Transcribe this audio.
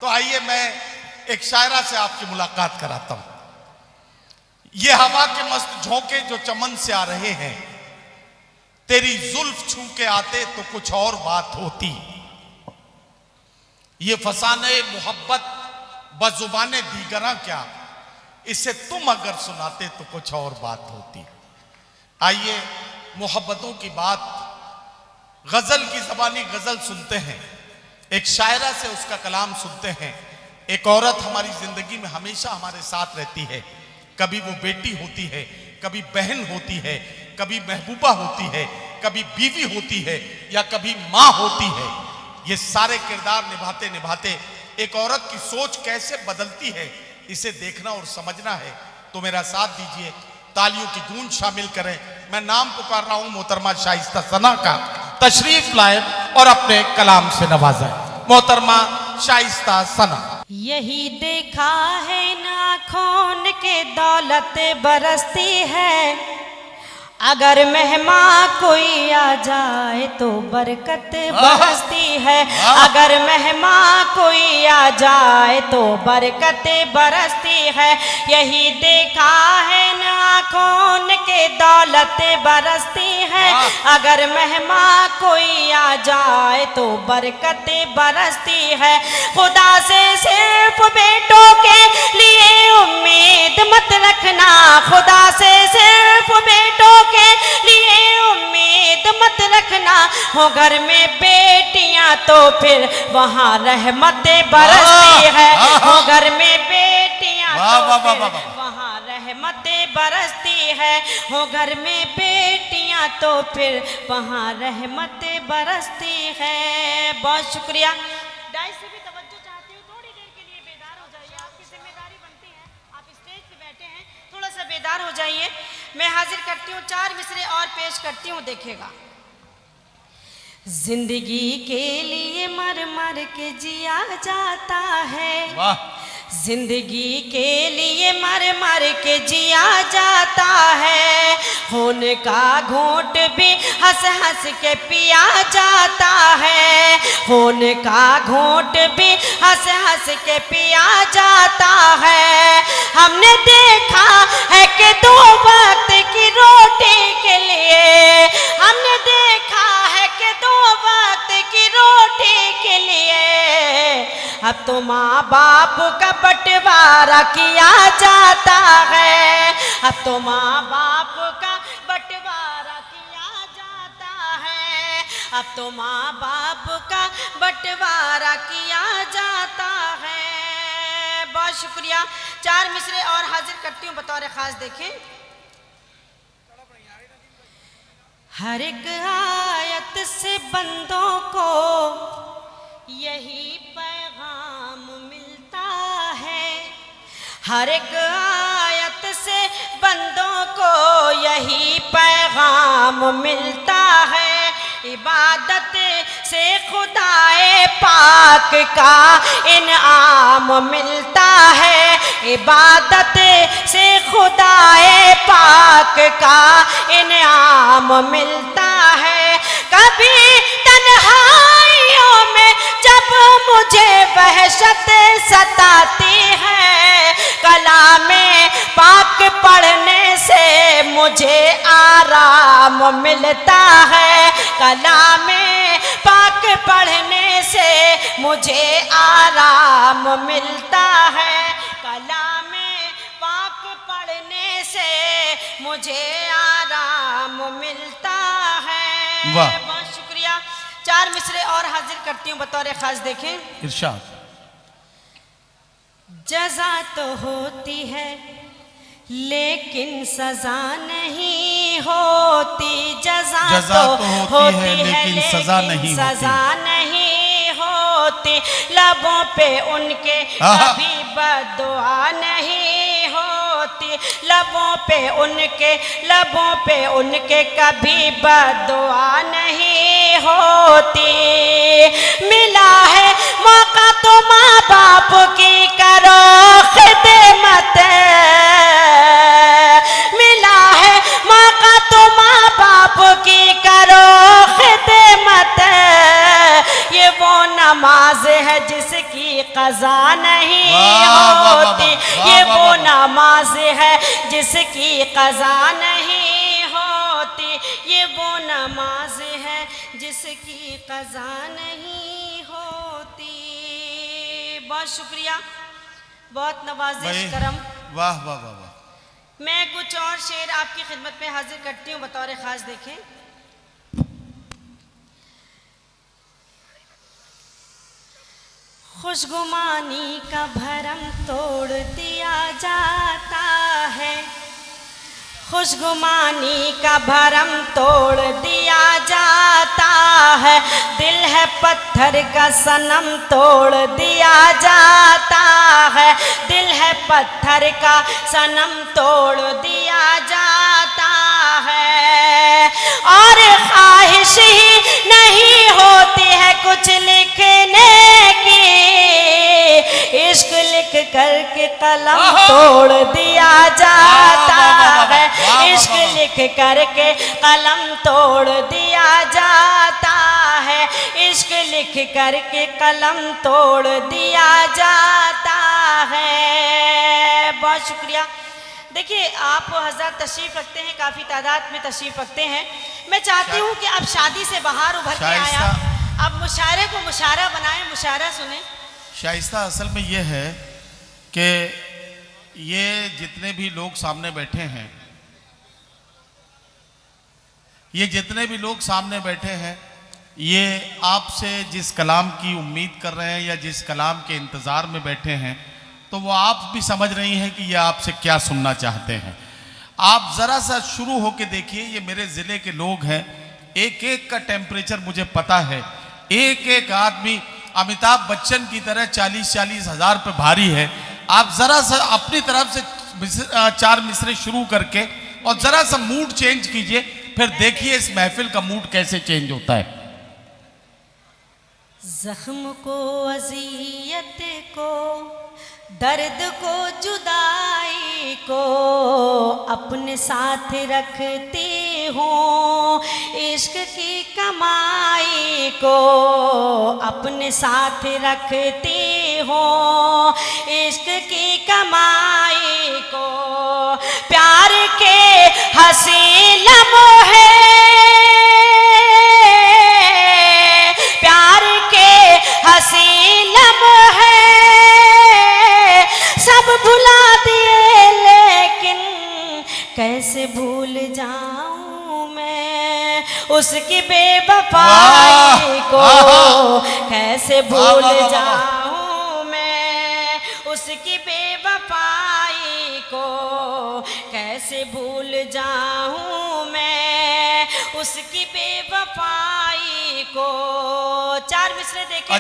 तो आइए मैं एक शायरा से आपकी मुलाकात कराता हूं। ये हवा के मस्त झोंके जो चमन से आ रहे हैं, तेरी जुल्फ छू के आते तो कुछ और बात होती। ये फसाने मोहब्बत बजुबाने दीगरा क्या, इसे तुम अगर सुनाते तो कुछ और बात होती। आइए मोहब्बतों की बात गजल की जबानी गजल सुनते हैं, एक शायरा से उसका कलाम सुनते हैं। एक औरत हमारी जिंदगी में हमेशा हमारे साथ रहती है, कभी वो बेटी होती है, कभी बहन होती है, कभी महबूबा होती है, कभी बीवी होती है या कभी माँ होती है। ये सारे किरदार निभाते निभाते एक औरत की सोच कैसे बदलती है, इसे देखना और समझना है। तो मेरा साथ दीजिए, तालियों की गूंज शामिल करें। मैं नाम पुकार रहा हूं मोहतरमा शाइस्ता सना का, तशरीफ लाए और अपने कलाम से नवाजें। मोहतरमा शाइस्ता सना। यही देखा है नाखून के दौलत बरसती है, अगर मेहमान कोई आ जाए तो बरकत बरसती है। अगर मेहमान कोई आ जाए तो बरकत बरसती है। यही देखा है नाखून के दौलत बरसती है, अगर मेहमान कोई आ जाए तो बरकत बरसती है। खुदा से सिर्फ बेटों के लिए उम्मीद मत रखना, खुदा से सिर्फ बेटों के लिए उम्मीद मत रखना। हो घर में बेटियां तो फिर वहाँ रहमतें बरसती है। हो घर में बेटियां तो फिर वहाँ रहमतें बरसती है। हो घर में बेटियां तो फिर वहाँ रहमतें बरसती है। बहुत शुक्रिया। डाइस से भी तवज्जो चाहती हूँ, थोड़ी देर के लिए बेदार हो जाइए, आपकी जिम्मेदारी बनती है, आप स्टेज पे बैठे हैं, थोड़ा सा बेदार हो जाइए। मैं हाजिर करती हूँ, 4 मिसरे और पेश करती हूँ, देखिएगा। जिंदगी के लिए मर मर के जिया जाता है, जिंदगी के लिए मर मर के जिया जाता है। खून का घूंट भी हंस हंस के पिया जाता है, खून का घूंट भी हंस हंस के पिया जाता है। हमने देखा है कि 2 वक्त की रोटी के लिए, हमने देखा है कि 2 वक्त की रोटी के लिए अब तो माँ बाप का बंटवारा किया जाता है। अब तो माँ बाप का बंटवारा किया जाता है। अब तो माँ बाप का बंटवारा किया जाता है। बहुत शुक्रिया। 4 मिसरे और हाजिर करती हूँ बतौर खास, देखें। हर एक आयत से बंदों को यही पैगाम मिलता है, हर एक आयत से बंदों को यही पैगाम मिलता है। इबादत से खुदाए पाक का इनाम मिलता है, इबादत से खुदाए पाक का इनाम मिलता है। कभी तन्हाइयों में जब मुझे वहशत सताती है, कलामे पाक पढ़ने से मुझे आराम मिलता है, कलामे पाक पढ़ने से मुझे आराम मिलता है, कलामे पाक पढ़ने से मुझे आराम मिलता है। बहुत शुक्रिया। 4 मिसरे और हाजिर करती हूँ बतौर खास, देखें। इरशाद। जज़ा तो होती है लेकिन सजा नहीं होती, जज़ा तो होती है लेकिन सजा नहीं होती। लबों पे उनके कभी बद्दुआ नहीं होती, लबों पे उनके कभी बद्दुआ नहीं होती। मिला है मौका तो माँ बाप की करो खिदमत, मिला है मौका तो माँ बाप की करो खिदमत। ये वो नमाज है जिसकी कज़ा नहीं वाह, वाह, वाह, होती। वाह, ये वाह, वो वाह, वाह। नमाज है जिसकी कज़ा नहीं होती। ये वो नमाज है जिसकी कज़ा नहीं होती। बहुत शुक्रिया, बहुत नवाजिश भाई, करम। वाह वाह वाह वाह। मैं कुछ और शेर आपकी खिदमत में हाजिर करती हूँ बतौर खास। देखें, खुशगुमानी का भरम तोड़ दिया जाता है। खुशगुमानी का भरम तोड़ दिया जाता है। दिल है पत्थर का सनम तोड़ दिया जाता है। दिल है पत्थर का सनम तोड़ दिया जाता है। और ख्वाहिश ही नहीं होती है कुछ लिखने की। इश्क लिख करके कलम तोड़ दिया जाता है। इश्क लिख करके कलम तोड़ दिया जाता है। इश्क लिख करके कलम तोड़ दिया जाता है। बहुत शुक्रिया। देखिए, आप हज़रत तशरीफ़ रखते हैं, काफ़ी तादाद में तशरीफ़ रखते हैं। मैं चाहती हूँ कि अब शादी से बाहर उभर के आया, अब मुशायरे को मुशायरा बनाएं, मुशायरा सुने। शाइस्ता, असल में ये है कि ये जितने भी लोग सामने बैठे हैं, ये जितने भी लोग सामने बैठे हैं, ये आपसे जिस कलाम की उम्मीद कर रहे हैं या जिस कलाम के इंतज़ार में बैठे हैं, तो वो आप भी समझ रही हैं कि ये आपसे क्या सुनना चाहते हैं। आप ज़रा सा शुरू होके देखिए, ये मेरे ज़िले के लोग हैं, एक एक का टेम्परेचर मुझे पता है। एक एक आदमी अमिताभ बच्चन की तरह 40-40 हज़ार पे भारी है। आप ज़रा सा अपनी तरफ से 4 मिसरे शुरू करके और ज़रा सा मूड चेंज कीजिए, फिर देखिए इस महफिल का मूड कैसे चेंज होता है। जख्म को, अज़ियत को, दर्द को, जुदाई को अपने साथ रखती हूँ। इश्क की कमाई को अपने साथ रखती हूँ। इश्क की कमाई को, प्यार के हंसी लम्हे, प्यार के हंसी लम्हे सब भुला दिए, लेकिन कैसे भूल जाऊं मैं उसकी बेवफाई को। कैसे भूल जाऊं मैं उसकी बेवफाई को। कैसे भूल जाऊं मैं उसकी बेवफाई को। 4 मिसरे देखिए।